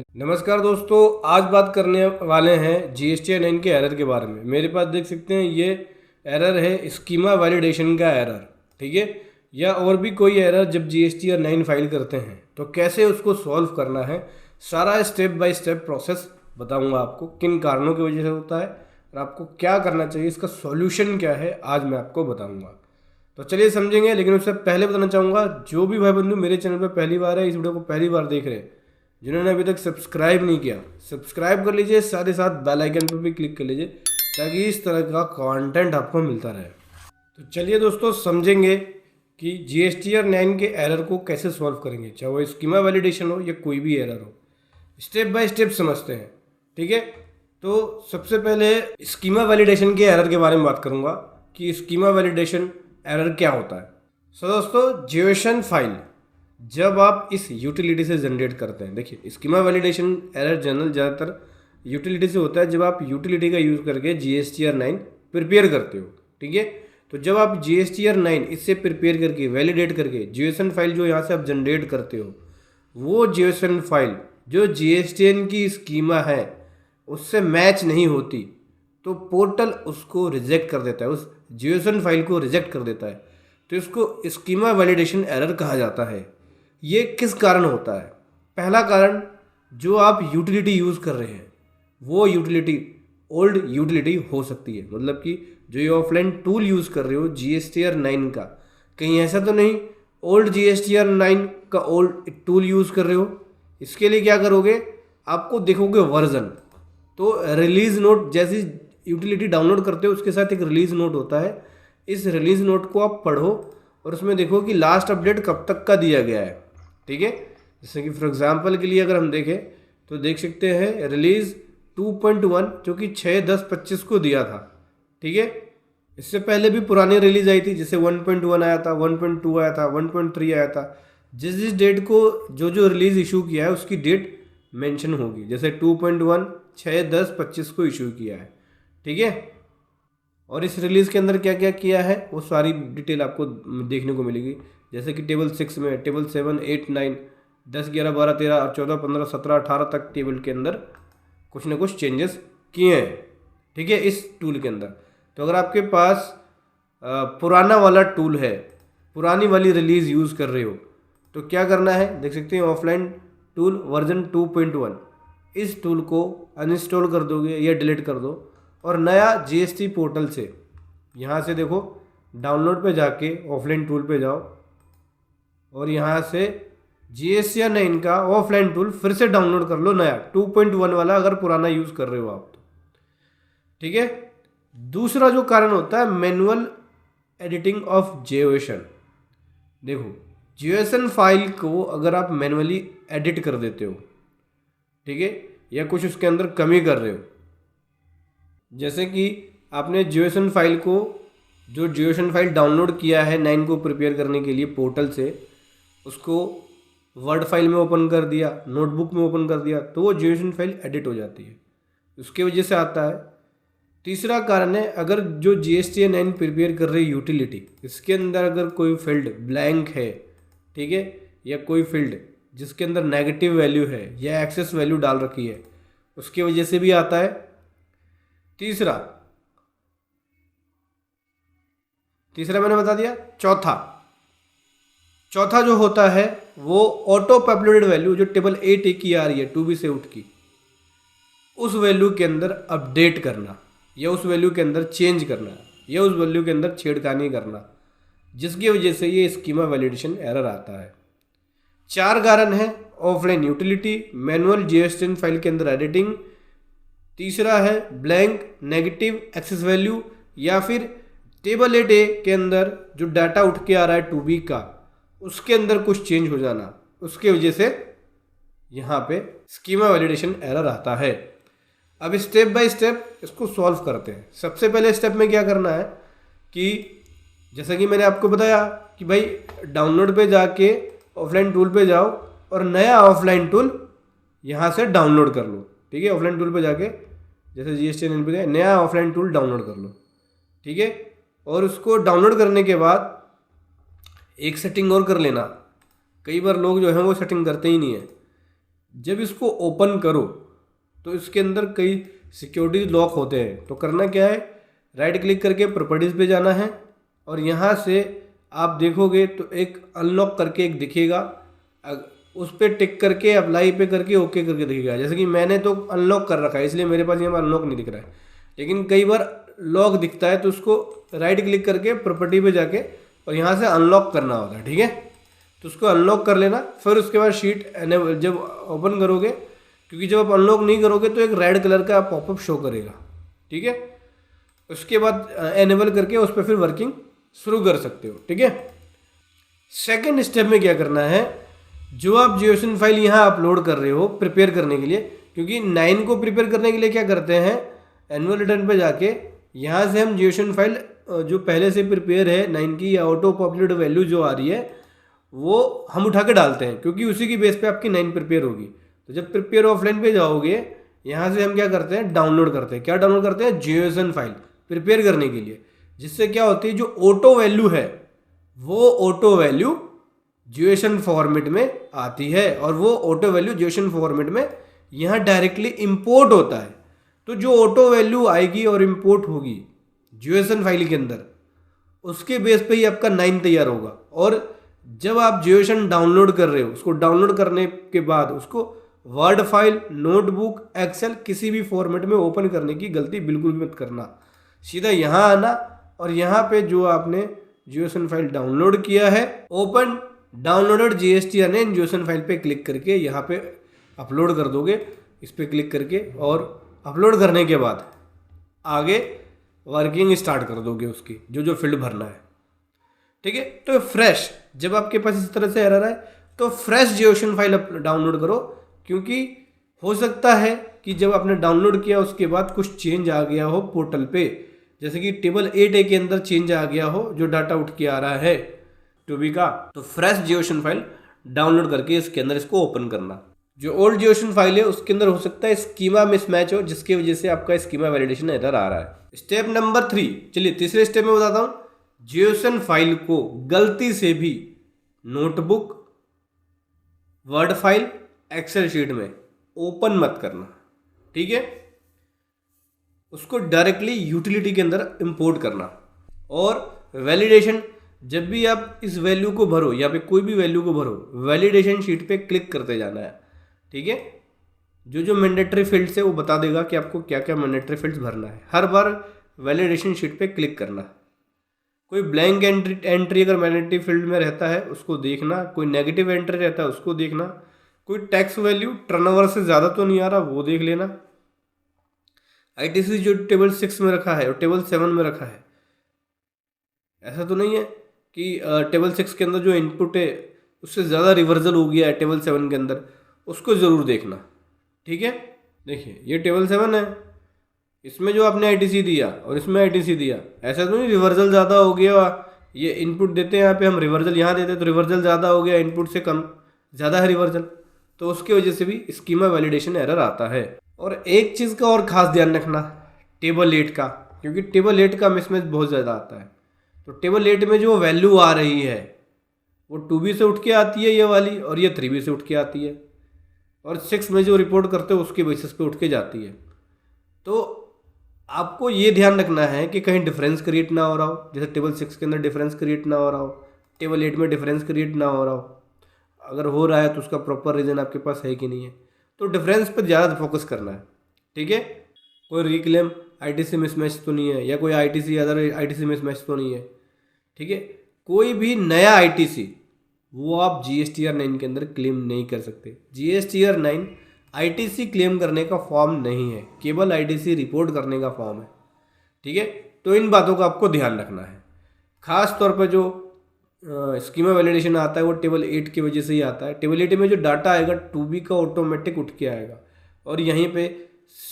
नमस्कार दोस्तों, आज बात करने वाले हैं जीएसटी 9 के एरर के बारे में। मेरे पास देख सकते हैं ये एरर है स्कीमा वैलिडेशन का एरर, ठीक है। या और भी कोई एरर जब जीएसटी 9 फाइल करते हैं तो कैसे उसको सॉल्व करना है, सारा स्टेप बाय स्टेप प्रोसेस बताऊंगा आपको, किन कारणों की वजह से होता है और आपको क्या करना चाहिए, इसका सॉल्यूशन क्या है, आज मैं आपको बताऊंगा। तो चलिए समझेंगे। लेकिन उससे पहले बताना चाहूँगा, जो भी भाई बंधु मेरे चैनल पर पहली बार है, इस वीडियो को पहली बार देख रहे हैं, जिन्होंने अभी तक सब्सक्राइब नहीं किया सब्सक्राइब कर लीजिए, साथ ही साथ बेल आइकन पर भी क्लिक कर लीजिए ताकि इस तरह का कंटेंट आपको मिलता रहे। तो चलिए दोस्तों समझेंगे कि जीएसटीआर 9 के एरर को कैसे सॉल्व करेंगे, चाहे वो स्कीमा वैलिडेशन हो या कोई भी एरर हो। स्टेप बाय स्टेप समझते हैं, ठीक है। तो सबसे पहले स्कीमा वैलिडेशन के एरर के बारे में बात करूंगा कि स्कीमा वैलिडेशन एरर क्या होता है। सो दोस्तों, जीएसएन फाइल जब आप इस यूटिलिटी से जनरेट करते हैं, देखिए स्कीमा वैलिडेशन एरर जनरल ज़्यादातर यूटिलिटी से होता है। जब आप यूटिलिटी का यूज़ करके जीएसटीआर 9 प्रिपेयर करते हो, ठीक है। तो जब आप जीएसटीआर 9 इससे प्रिपेयर करके वैलिडेट करके जीएसएन फाइल जो यहाँ से आप जनरेट करते हो, वो जीएसएन फाइल जो जीएसटीएन की स्कीमा है उससे मैच नहीं होती तो पोर्टल उसको रिजेक्ट कर देता है, उस जीएसएन फाइल को रिजेक्ट कर देता है। तो इसको स्कीमा वैलिडेशन एरर कहा जाता है। ये किस कारण होता है? पहला कारण, जो आप यूटिलिटी यूज़ कर रहे हैं वो यूटिलिटी ओल्ड यूटिलिटी हो सकती है। मतलब कि जो ये ऑफलाइन टूल यूज़ कर रहे हो जीएसटीआर 9 का, कहीं ऐसा तो नहीं ओल्ड जीएसटीआर 9 का ओल्ड टूल यूज़ कर रहे हो। इसके लिए क्या करोगे, आपको देखोगे वर्जन, तो रिलीज नोट जैसी यूटिलिटी डाउनलोड करते हो उसके साथ एक रिलीज नोट होता है। इस रिलीज नोट को आप पढ़ो और उसमें देखो कि लास्ट अपडेट कब तक का दिया गया है, ठीक है। जैसे कि फॉर एग्जांपल के लिए अगर हम देखें तो देख सकते हैं रिलीज 2.1 जो कि 6/10/25 को दिया था, ठीक है। इससे पहले भी पुरानी रिलीज आई थी, जैसे 1.1 आया था, 1.2 आया था, 1.3 आया था। जिस जिस डेट को जो जो रिलीज इशू किया है उसकी डेट मेंशन होगी। जैसे 2.1 6/10/25 को इशू किया है, ठीक है। और इस रिलीज़ के अंदर क्या क्या किया है वो सारी डिटेल आपको देखने को मिलेगी। जैसे कि टेबल 6 में, टेबल 7, 8, 9, 10, 11, 12, 13 और 14, 15, 17, 18 तक टेबल के अंदर कुछ ना कुछ चेंजेस किए हैं, ठीक है, इस टूल के अंदर। तो अगर आपके पास पुराना वाला टूल है, पुरानी वाली रिलीज़ यूज़ कर रहे हो, तो क्या करना है, देख सकते हैं ऑफलाइन टूल वर्जन 2.1, इस टूल को अनइंस्टॉल कर दोगे या डिलीट कर दो और नया जीएसटी पोर्टल से यहाँ से देखो डाउनलोड पे जाके ऑफलाइन टूल पे जाओ और यहाँ से जीएसटीआर 9 का ऑफलाइन टूल फिर से डाउनलोड कर लो, नया 2.1 वाला, अगर पुराना यूज़ कर रहे हो आप तो, ठीक है। दूसरा जो कारण होता है मैनुअल एडिटिंग ऑफ जीएसएन। देखो जीएसएन फाइल को अगर आप मैनुअली एडिट कर देते हो, ठीक है, या कुछ उसके अंदर कमी कर रहे हो, जैसे कि आपने जीएसएन फाइल को, जो जीएसएन फाइल डाउनलोड किया है 9 को प्रिपेयर करने के लिए पोर्टल से, उसको वर्ड फाइल में ओपन कर दिया, नोटबुक में ओपन कर दिया, तो वो जीएसएन फाइल एडिट हो जाती है, उसके वजह से आता है। तीसरा कारण है, अगर जो जीएसटीआर 9 प्रिपेयर कर रही यूटिलिटी, इसके अंदर अगर कोई फील्ड ब्लैंक है, ठीक है, या कोई फील्ड जिसके अंदर नेगेटिव वैल्यू है या एक्सेस वैल्यू डाल रखी है, उसकी वजह से भी आता है। तीसरा मैंने बता दिया। चौथा जो होता है वो ऑटो पॉपुलेटेड वैल्यू, जो टेबल 8A की आ रही है 2B से उठ की, उस वैल्यू के अंदर अपडेट करना या उस वैल्यू के अंदर चेंज करना या उस वैल्यू के अंदर छेड़खानी करना, जिसकी वजह से ये स्कीमा वैलिडेशन एरर आता है। 4 कारण है, offline utility, manual GSTN file के अंदर एडिटिंग, तीसरा है ब्लैंक नेगेटिव एक्सेस वैल्यू, या फिर टेबल 8A के अंदर जो डाटा उठ के आ रहा है 2B का, उसके अंदर कुछ चेंज हो जाना, उसके वजह से यहाँ पे स्कीमा वैलिडेशन एरर आता है। अब स्टेप बाय स्टेप इसको सॉल्व करते हैं। सबसे पहले स्टेप में क्या करना है कि जैसा कि मैंने आपको बताया कि भाई डाउनलोड पे जाके ऑफलाइन टूल पे जाओ और नया ऑफलाइन टूल यहाँ से डाउनलोड कर लो, ठीक है। ऑफलाइन टूल पे जाके जैसे जीएसटीआर 9 पे गए, नया ऑफलाइन टूल डाउनलोड कर लो, ठीक है। और उसको डाउनलोड करने के बाद एक सेटिंग और कर लेना। कई बार लोग जो हैं वो सेटिंग करते ही नहीं है। जब इसको ओपन करो तो इसके अंदर कई सिक्योरिटी लॉक होते हैं। तो करना क्या है, राइट क्लिक करके प्रॉपर्टीज़ पे जाना है और यहाँ से आप देखोगे तो एक अनलॉक करके एक दिखेगा, उस पर टिक करके अप्लाई पे करके ओके करके दिखेगा। जैसे कि मैंने तो अनलॉक कर रखा है इसलिए मेरे पास यहाँ पर अनलॉक नहीं दिख रहा है, लेकिन कई बार लॉक दिखता है तो उसको राइट क्लिक करके प्रॉपर्टी पे जाके और यहाँ से अनलॉक करना होता है। ठीक है, तो उसको अनलॉक कर लेना। फिर उसके बाद शीट जब ओपन करोगे, क्योंकि जब आप अनलॉक नहीं करोगे तो एक रेड कलर का पॉपअप शो करेगा। ठीक है, उसके बाद एनेबल करके उस पर फिर वर्किंग शुरू कर सकते हो। ठीक है, सेकेंड स्टेप में क्या करना है, जो आप जीओसिन फाइल यहाँ अपलोड कर रहे हो प्रिपेयर करने के लिए, क्योंकि 9 को प्रिपेयर करने के लिए क्या करते हैं, एनुअल रिटर्न पे जाके यहाँ से हम जीओसिन फाइल जो पहले से प्रिपेयर है 9 की या ऑटो पॉपुलेट वैल्यू जो आ रही है वो हम उठा के डालते हैं, क्योंकि उसी की बेस पे आपकी 9 प्रिपेयर होगी। तो जब प्रिपेयर ऑफलाइन पे जाओगे यहाँ से हम क्या करते हैं, डाउनलोड करते हैं। क्या डाउनलोड करते हैं, जीओसिन फाइल प्रिपेयर करने के लिए, जिससे क्या होती है जो ऑटो वैल्यू है वो ऑटो वैल्यू जीओसिन फॉर्मेट में आती है और वो ऑटो वैल्यू जीओसिन फॉर्मेट में यहाँ डायरेक्टली इंपोर्ट होता है। तो जो ऑटो वैल्यू आएगी और इंपोर्ट होगी जीओसिन फाइल के अंदर, उसके बेस पे ही आपका 9 तैयार होगा। और जब आप जीओसिन डाउनलोड कर रहे हो, उसको डाउनलोड करने के बाद उसको वर्ड फाइल, नोटबुक, एक्सेल किसी भी फॉर्मेट में ओपन करने की गलती बिल्कुल भी मत करना। सीधा यहाँ आना और यहाँ पे जो आपने जीओसिन फाइल डाउनलोड किया है, ओपन डाउनलोडेड GSTN जीओसिन फाइल पे क्लिक करके यहाँ पे अपलोड कर दोगे, इस पर क्लिक करके, और अपलोड करने के बाद आगे वर्किंग स्टार्ट कर दोगे उसकी जो फील्ड भरना है। ठीक है, तो फ्रेश जब आपके पास इस तरह से एरर है तो फ्रेश जीओसिन फाइल डाउनलोड करो, क्योंकि हो सकता है कि जब आपने डाउनलोड किया उसके बाद कुछ चेंज आ गया हो पोर्टल पे, जैसे कि टेबल 8A के अंदर चेंज आ गया हो जो डाटा उठ के आ रहा है टूबी का, तो फ्रेश जीओसिन फाइल डाउनलोड करके इसके अंदर इसको ओपन करना। जो ओल्ड जीओसिन फाइल है उसके अंदर हो सकता है स्कीमा मिसमैच हो, जिसकी वजह से आपका स्कीमा वैलिडेशन एरर आ रहा है। स्टेप नंबर 3, चलिए तीसरे स्टेप में बताता हूँ। जीओसिन फाइल को गलती से भी notebook, word file, excel sheet में ओपन मत करना। ठीक है, उसको डायरेक्टली यूटिलिटी के अंदर इंपोर्ट करना। और वैलिडेशन, जब भी आप इस वैल्यू को भरो, यहाँ पे कोई भी वैल्यू को भरो, वैलिडेशन शीट पे क्लिक करते जाना है। ठीक है, जो मैंडेटरी फील्ड्स है वो बता देगा कि आपको क्या क्या मैंडेटरी फील्ड्स भरना है। हर बार वैलिडेशन शीट पे क्लिक करना। कोई ब्लैंक एंट्री अगर मैंडेटरी फील्ड में रहता है उसको देखना, कोई नेगेटिव एंट्री रहता है उसको देखना, कोई टैक्स वैल्यू टर्नओवर से ज़्यादा तो नहीं आ रहा वो देख लेना। ITC जो टेबल 6 में रखा है और टेबल 7 में रखा है, ऐसा तो नहीं है कि टेबल 6 के अंदर जो इनपुट है उससे ज़्यादा रिवर्सल हो गया है टेबल 7 के अंदर, उसको ज़रूर देखना। ठीक है, देखिए ये टेबल 7 है, इसमें जो आपने ITC दिया और इसमें ITC दिया, ऐसा तो नहीं रिवर्सल ज़्यादा हो गया। ये इनपुट देते हैं यहाँ पे हम, रिवर्सल यहाँ देते हैं तो रिवर्सल ज़्यादा हो गया, इनपुट से कम ज़्यादा है रिवर्सल, तो उसकी वजह से भी स्कीमा वैलिडेशन एरर आता है। और एक चीज़ का और ख़ास ध्यान रखना, टेबल 8 का, क्योंकि टेबल 8 का मिसमैच बहुत ज़्यादा आता है। तो टेबल 8 में जो वैल्यू आ रही है वो 2B से उठ के आती है ये वाली, और ये 3B से उठ के आती है, और 6 में जो रिपोर्ट करते हो उसके बेसिस पे उठ के जाती है। तो आपको ये ध्यान रखना है कि कहीं डिफरेंस क्रिएट ना हो रहा हो, जैसे टेबल 6 के अंदर डिफरेंस क्रिएट ना हो रहा हो, टेबल 8 में डिफरेंस क्रिएट ना हो रहा हो। अगर हो रहा है तो उसका प्रॉपर रीज़न आपके पास है कि नहीं है, तो डिफरेंस पर ज़्यादा फोकस करना है। ठीक है, कोई रिक्लेम ITC मिसमैच तो नहीं है, या कोई ITC अदर ITC मिसमैच तो नहीं है। ठीक है, कोई भी नया ITC वो आप GSTR 9 के अंदर क्लेम नहीं कर सकते। GSTR 9 ITC क्लेम करने का फॉर्म नहीं है, केवल ITC रिपोर्ट करने का फॉर्म है। ठीक है, तो इन बातों का आपको ध्यान रखना है। खास तौर पर जो स्कीमा वैलिडेशन आता है वो टेबल 8 की वजह से ही आता है। टेबल 8 में जो डाटा आएगा 2B का ऑटोमेटिक उठ के आएगा, और यहीं पे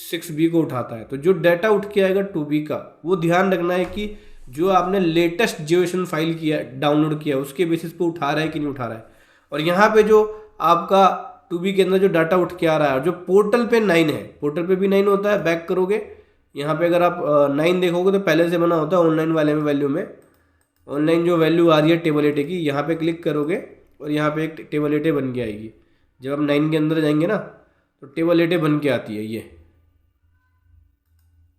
6B को उठाता है। तो जो डाटा उठ के आएगा 2B का, वो ध्यान रखना है कि जो आपने लेटेस्ट जीओसिन फाइल किया, डाउनलोड किया, उसके बेसिस पे उठा रहा है कि नहीं उठा रहा है। और यहाँ पे जो आपका 2B के अंदर जो डाटा उठ के आ रहा है, और जो पोर्टल पे 9 है, पोर्टल पे भी 9 होता है। बैक करोगे यहाँ पे, अगर आप 9 देखोगे तो पहले से बना होता है ऑनलाइन वाले में वैल्यू में। ऑनलाइन जो वैल्यू आ रही है टेबल 8 की, यहाँ पे क्लिक करोगे और यहाँ पे एक टेबल 8 बन के आएगी। जब आप 9 के अंदर जाएंगे ना तो टेबल 8 बन के आती है ये।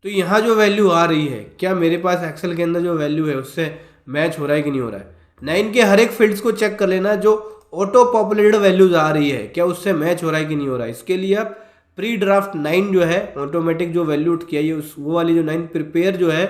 तो यहाँ जो वैल्यू आ रही है, क्या मेरे पास एक्सेल के अंदर जो वैल्यू है उससे मैच हो रहा है कि नहीं हो रहा है। 9 के हर एक फील्ड्स को चेक कर लेना, जो ऑटो पॉपुलेटेड वैल्यूज आ रही है क्या उससे मैच हो रहा है कि नहीं हो रहा है। इसके लिए आप प्री ड्राफ्ट 9 जो है ऑटोमेटिक जो वैल्यू उठ के आई है उस वो वाली जो 9 प्रिपेयर जो है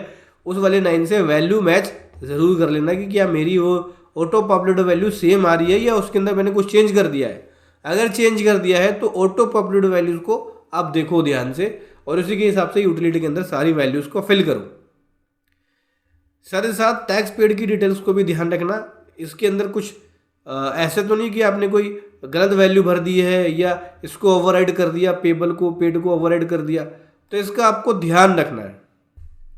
उस वाले 9 से वैल्यू मैच ज़रूर कर लेना कि क्या मेरी वो ऑटो पॉपुलेटेड वैल्यू सेम आ रही है या उसके अंदर मैंने कुछ चेंज कर दिया है। अगर चेंज कर दिया है तो ऑटो पॉपुलेटेड वैल्यूज़ को आप देखो ध्यान से और उसी के हिसाब से यूटिलिटी के अंदर सारी वैल्यूज़ को फिल करो। साथ ही साथ टैक्स पेड की डिटेल्स को भी ध्यान रखना। इसके अंदर कुछ ऐसे तो नहीं कि आपने कोई गलत वैल्यू भर दी है या इसको ओवरराइड कर दिया, पेबल को पेड को ओवरराइड कर दिया, तो इसका आपको ध्यान रखना है।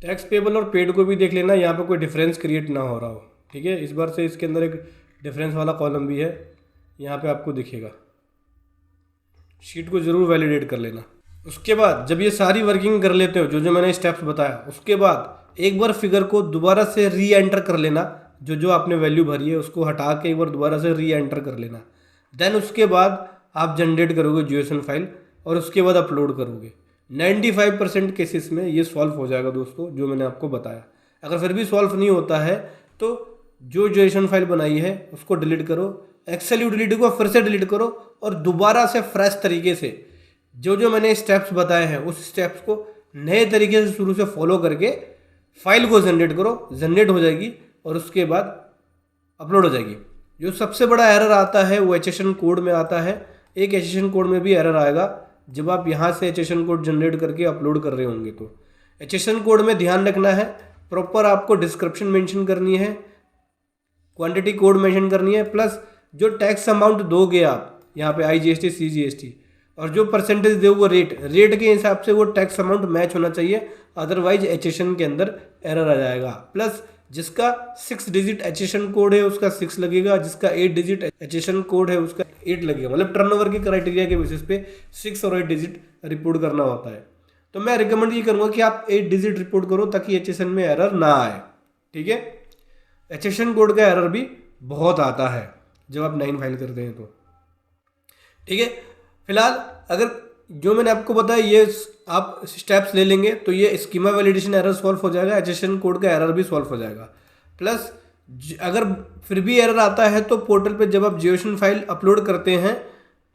टैक्स पेबल और पेड को भी देख लेना, यहाँ पे कोई डिफरेंस क्रिएट ना हो रहा हो। ठीक है, इस बार से इसके अंदर एक डिफरेंस वाला कॉलम भी है, यहाँ पे आपको दिखेगा। शीट को ज़रूर वैलिडेट कर लेना। उसके बाद जब ये सारी वर्किंग कर लेते हो जो जो मैंने स्टेप्स बताया, उसके बाद एक बार फिगर को दोबारा से री एंटर कर लेना। जो जो आपने वैल्यू भरी है उसको हटा के एक बार दोबारा से री एंटर कर लेना। देन उसके बाद आप जनरेट करोगे जीएसएन फाइल और उसके बाद अपलोड करोगे। 95% केसेस में ये सॉल्व हो जाएगा दोस्तों, जो मैंने आपको बताया। अगर फिर भी सॉल्व नहीं होता है तो जो जीएसएन फाइल बनाई है उसको डिलीट करो, एक्सेल यूटिलिटी को फिर से डिलीट करो और दोबारा से फ्रेश तरीके से जो जो मैंने स्टेप्स बताए हैं उस स्टेप्स को नए तरीके से शुरू से फॉलो करके फाइल को जनरेट करो। जनरेट हो जाएगी और उसके बाद अपलोड हो जाएगी। जो सबसे बड़ा एरर आता है वो एचएसएन कोड में आता है। एक एचएसएन कोड में भी एरर आएगा जब आप यहाँ से एचएसएन कोड जनरेट करके अपलोड कर रहे होंगे। तो एचएसएन कोड में ध्यान रखना है, प्रॉपर आपको डिस्क्रिप्शन मेंशन करनी है, क्वांटिटी कोड मेंशन करनी है, प्लस जो टैक्स अमाउंट दोगे आप यहाँ पे IGST CGST और जो परसेंटेज दोगे रेट के हिसाब से वो टैक्स अमाउंट मैच होना चाहिए, अदरवाइज एचएसएन के अंदर एरर आ जाएगा। प्लस जिसका 6 डिजिट एचएसएन कोड है उसका 6 लगेगा, जिसका 8 डिजिट एचएसएन कोड है उसका 8 लगेगा। मतलब टर्नओवर के क्राइटेरिया के बेसिस पे 6 और 8 डिजिट रिपोर्ट करना होता है। तो मैं रिकमेंड ये करूँगा कि आप 8 डिजिट रिपोर्ट करो ताकि एचएसएन में एरर ना आए। ठीक है, एचएसएन कोड का एरर भी बहुत आता है जब आप 9 फाइल करते हैं तो। ठीक है, फिलहाल अगर जो मैंने आपको बताया ये आप स्टेप्स ले लेंगे तो ये स्कीमा वैलिडेशन एरर सॉल्व हो जाएगा, एचएसएन कोड का एरर भी सॉल्व हो जाएगा। प्लस अगर फिर भी एरर आता है तो पोर्टल पे जब आप जीएसएन फाइल अपलोड करते हैं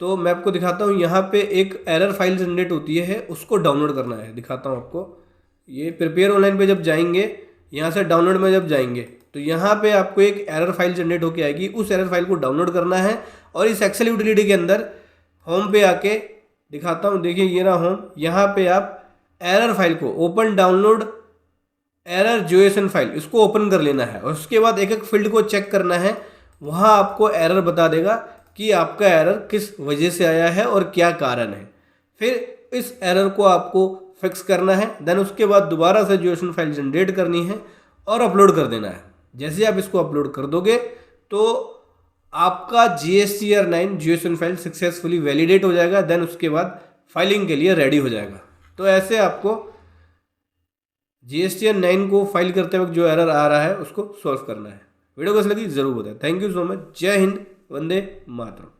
तो मैं आपको दिखाता हूँ, यहाँ पे एक एरर फाइल जनरेट होती है, उसको डाउनलोड करना है। दिखाता हूँ आपको, ये प्रिपेयर ऑनलाइन पे जब जाएंगे, यहाँ से डाउनलोड में जब जाएंगे तो यहाँ पे आपको एक एरर फाइल जनरेट होकर आएगी। उस एरर फाइल को डाउनलोड करना है और इस एक्सेल यूटिलिटी के अंदर होम पे आके दिखाता हूँ, देखिए ये ना होम, यहाँ पे आप एरर फाइल को open download error GSN file इसको ओपन कर लेना है और उसके बाद एक एक फील्ड को चेक करना है। वहाँ आपको एरर बता देगा कि आपका एरर किस वजह से आया है और क्या कारण है। फिर इस एरर को आपको फिक्स करना है। देन उसके बाद दोबारा से जीएसएन फाइल जनरेट करनी है और अपलोड कर देना है। जैसे आप इसको अपलोड कर दोगे तो आपका GSTR 9 GSN file successfully validate हो जाएगा। देन उसके बाद फाइलिंग के लिए रेडी हो जाएगा। तो ऐसे आपको GSTR 9 को फाइल करते वक्त जो एरर आ रहा है उसको सॉल्व करना है। वीडियो कैसी लगी जरूर बताएं। Thank you so much. जय हिंद, वंदे मातरम।